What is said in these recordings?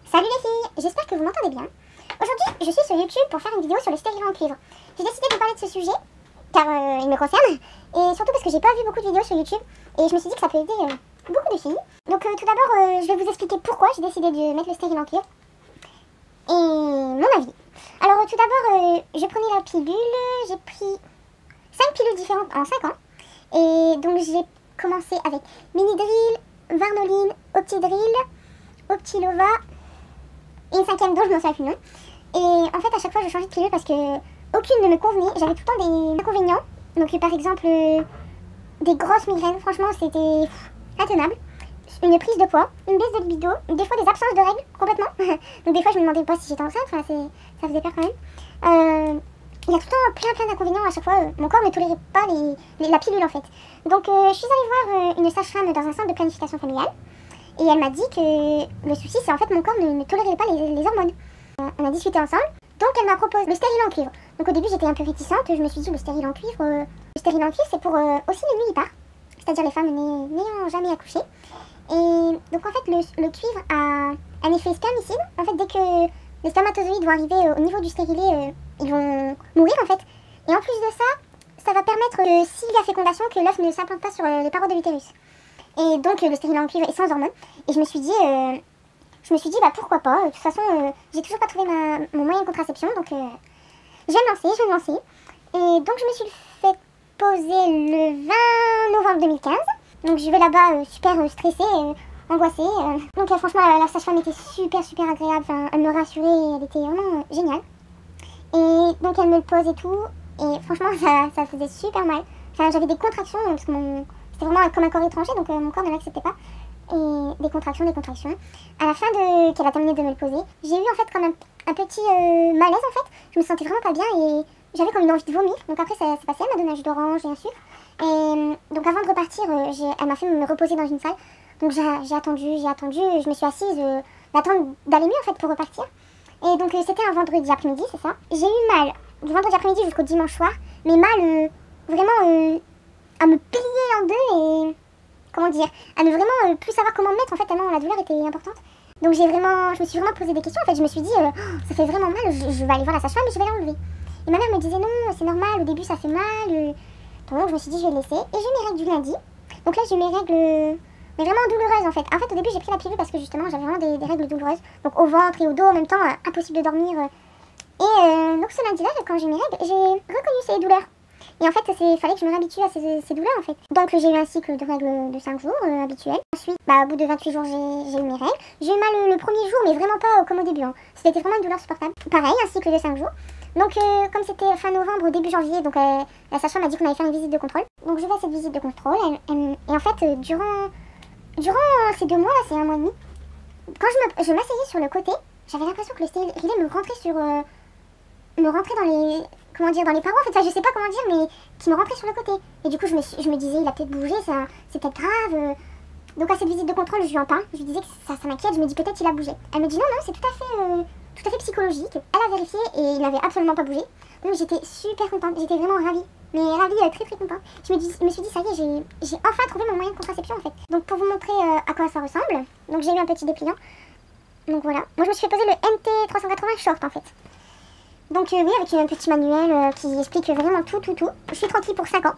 Salut les filles, j'espère que vous m'entendez bien. Aujourd'hui, je suis sur YouTube pour faire une vidéo sur le stérilet en cuivre. J'ai décidé de vous parler de ce sujet, car il me concerne, et surtout parce que j'ai pas vu beaucoup de vidéos sur YouTube, et je me suis dit que ça peut aider beaucoup de filles. Donc tout d'abord, je vais vous expliquer pourquoi j'ai décidé de mettre le stérilet en cuivre, et mon avis. Alors tout d'abord, j'ai pris la pilule, j'ai pris 5 pilules différentes en 5 ans, et donc j'ai commencé avec Minidrill, Varnoline, Optidrill, Optilova, et une 5e dose, je m'en souviens plus le nom. Et en fait, à chaque fois, je changeais de pilule parce que aucune ne me convenait. J'avais tout le temps des inconvénients. Donc, par exemple, des grosses migraines. Franchement, c'était intenable. Une prise de poids, une baisse de libido, des fois des absences de règles, complètement. Donc, des fois, je me demandais pas si j'étais enceinte. Enfin, ça faisait peur quand même. Il y a tout le temps plein d'inconvénients à chaque fois. Mon corps ne tolérait pas la pilule, en fait. Donc, je suis allée voir une sage-femme dans un centre de planification familiale. Et elle m'a dit que le souci, c'est en fait mon corps ne tolérait pas les hormones. On a discuté ensemble. Donc elle m'a proposé le stérilet en cuivre. Donc au début j'étais un peu réticente. Je me suis dit le stérilet en cuivre, c'est pour aussi les nullipares. C'est-à-dire les femmes n'ayant jamais accouché. Et donc en fait le cuivre a un effet spermicide. En fait dès que les spermatozoïdes vont arriver au niveau du stérilet, ils vont mourir en fait. Et en plus de ça, ça va permettre que s'il y a fécondation, que l'œuf ne s'implante pas sur les parois de l'utérus. Et donc le stérilet en cuivre est sans hormones. Et je me suis dit bah pourquoi pas. De toute façon, j'ai toujours pas trouvé mon moyen de contraception. Donc je vais me lancer. Et donc je me suis fait poser le 20 novembre 2015. Donc je vais là-bas super stressée, angoissée. Donc franchement la sage-femme était super agréable. Enfin, elle me rassurait, elle était vraiment géniale. Et donc elle me le pose et tout. Et franchement ça faisait super mal. Enfin, j'avais des contractions parce que c'était vraiment comme un corps étranger, donc mon corps ne l'acceptait pas. Et des contractions. À la fin qu'elle a terminé de me le poser, j'ai eu en fait comme un petit malaise en fait. Je me sentais vraiment pas bien et j'avais comme une envie de vomir. Donc après ça s'est passé, elle m'a donné un jus d'orange et un sucre. Et donc avant de repartir, elle m'a fait me reposer dans une salle. Donc j'ai attendu, je me suis assise d'attendre d'aller mieux en fait pour repartir. Et donc c'était un vendredi après-midi, c'est ça. J'ai eu mal du vendredi après-midi jusqu'au dimanche soir, mais mal vraiment à me plier en deux et comment dire, à ne vraiment plus savoir comment me mettre en fait tellement la douleur était importante. Donc je me suis vraiment posé des questions en fait. Je me suis dit ça fait vraiment mal, je vais aller voir la sage-femme mais je vais l'enlever. Et ma mère me disait non c'est normal, au début ça fait mal. Donc je me suis dit je vais le laisser. Et j'ai mes règles du lundi. Donc là j'ai mes règles mais vraiment douloureuses en fait. En fait au début j'ai pris la pilule parce que justement j'avais vraiment des règles douloureuses. Donc au ventre et au dos en même temps, impossible de dormir. Et donc ce lundi là quand j'ai mes règles, j'ai reconnu ces douleurs. Et en fait, il fallait que je me réhabitue à ces douleurs en fait. Donc j'ai eu un cycle de règles de 5 jours habituel. Ensuite, au bout de 28 jours, j'ai eu mes règles. J'ai eu mal le premier jour, mais vraiment pas comme au début. C'était vraiment une douleur supportable. Pareil, un cycle de 5 jours. Donc comme c'était fin novembre, début janvier, donc la sage-femme m'a dit qu'on allait faire une visite de contrôle. Donc je vais à cette visite de contrôle. Et en fait, durant ces 2 mois, là, c'est 1 mois et demi, quand je m'asseyais sur le côté, j'avais l'impression que le stérilet me rentrait dans les... Comment dire, dans les parois en fait, je sais pas comment dire, mais qui me rentrait sur le côté. Et du coup, je me disais, il a peut-être bougé, c'est peut-être grave. Donc à cette visite de contrôle, je lui en parle, je lui disais que ça m'inquiète, je me dis peut-être il a bougé. Elle me dit non, c'est tout à fait psychologique. Elle a vérifié et il n'avait absolument pas bougé. Donc j'étais super contente, j'étais vraiment ravie. Mais ravie, très contente. Je me suis dit, ça y est, j'ai enfin trouvé mon moyen de contraception en fait. Donc pour vous montrer à quoi ça ressemble, donc j'ai eu un petit dépliant. Donc voilà, moi je me suis fait poser le MT380 short en fait. Donc oui, avec un petit manuel qui explique vraiment tout. Je suis tranquille pour 5 ans.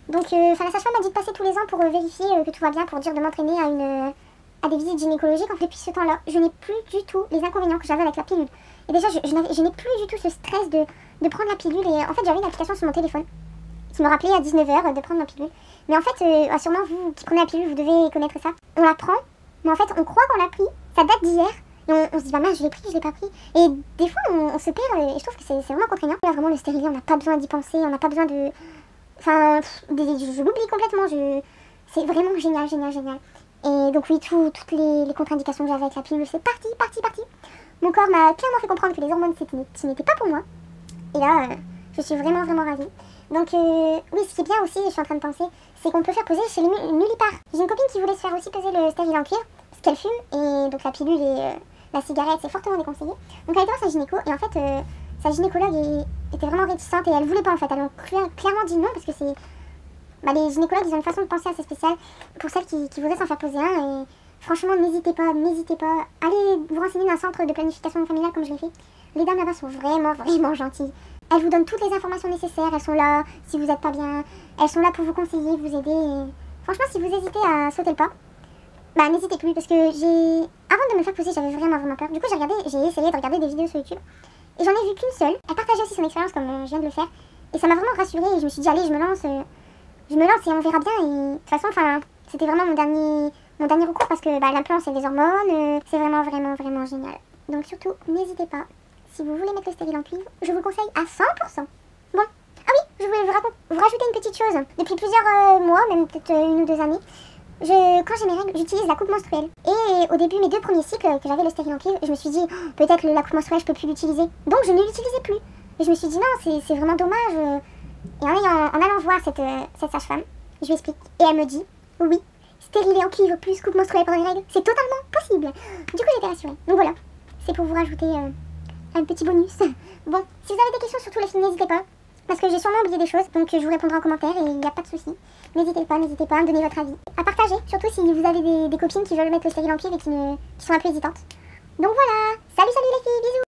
Donc la sage-femme m'a dit de passer tous les ans pour vérifier que tout va bien, pour dire de m'entraîner à des visites gynécologiques. Depuis ce temps-là, je n'ai plus du tout les inconvénients que j'avais avec la pilule. Et déjà, je n'ai plus du tout ce stress de prendre la pilule. Et en fait, j'avais une application sur mon téléphone qui me rappelait à 19 h de prendre ma pilule. Mais en fait, sûrement vous qui prenez la pilule, vous devez connaître ça. On la prend, mais en fait, on croit qu'on l'a pris. Ça date d'hier. Et on se dit, bah mince, je l'ai pris, je l'ai pas pris. Et des fois, on se perd et je trouve que c'est vraiment contraignant. Là, vraiment, le stérilet, on n'a pas besoin d'y penser, on n'a pas besoin de... Enfin, je l'oublie complètement. C'est vraiment génial. Et donc oui, toutes les contre-indications que j'avais avec la pilule, c'est parti. Mon corps m'a clairement fait comprendre que les hormones, ce n'était pas pour moi. Et là, je suis vraiment ravie. Donc oui, ce qui est bien aussi, je suis en train de penser, c'est qu'on peut faire poser chez les nullipares. J'ai une copine qui voulait se faire aussi poser le stérilet en cuivre, parce qu'elle fume, et donc la pilule et... la cigarette, c'est fortement déconseillé. Donc elle était voir sa gynéco et en fait sa gynécologue était vraiment réticente et elle voulait pas en fait. Elle a clairement dit non parce que les gynécologues ils ont une façon de penser assez spéciale pour celles qui voudraient s'en faire poser un. Et Franchement, n'hésitez pas, n'hésitez pas. Allez vous renseigner dans un centre de planification familiale comme je l'ai fait. Les dames là-bas sont vraiment, vraiment gentilles. Elles vous donnent toutes les informations nécessaires, elles sont là si vous n'êtes pas bien. Elles sont là pour vous conseiller, vous aider. Et... franchement, si vous hésitez à sauter le pas, bah n'hésitez plus parce que avant de me faire pousser, j'avais vraiment, vraiment peur. Du coup, j'ai essayé de regarder des vidéos sur YouTube. Et j'en ai vu qu'une seule. Elle partageait aussi son expérience comme je viens de le faire. Et ça m'a vraiment rassurée et je me suis dit, allez, je me lance et on verra bien. Et de toute façon, c'était vraiment mon dernier recours parce que l'implant, c'est des hormones. C'est vraiment, vraiment, vraiment génial. Donc surtout, n'hésitez pas. Si vous voulez mettre le stérile en cuivre, je vous le conseille à 100%. Bon, ah oui, je voulais vous rajouter une petite chose. Depuis plusieurs mois, même peut-être 1 ou 2 années, quand j'ai mes règles, j'utilise la coupe menstruelle. Et au début, mes 2 premiers cycles que j'avais le stérile en cuivre, je me suis dit, oh, peut-être la coupe menstruelle, je peux plus l'utiliser. Donc je ne l'utilisais plus. Et je me suis dit, non, c'est vraiment dommage. Et en allant voir cette sage-femme, je lui explique. Et elle me dit, oui, stériler en cuivre plus coupe menstruelle pendant les règles, c'est totalement possible. Du coup, j'étais rassurée. Donc voilà, c'est pour vous rajouter un petit bonus. Bon, si vous avez des questions, surtout les filles, n'hésitez pas. Parce que j'ai sûrement oublié des choses, donc je vous répondrai en commentaire et il n'y a pas de souci. N'hésitez pas à me donner votre avis. À partager, surtout si vous avez des copines qui veulent mettre le stérile en cuivre et qui sont un peu hésitantes. Donc voilà, salut les filles, bisous.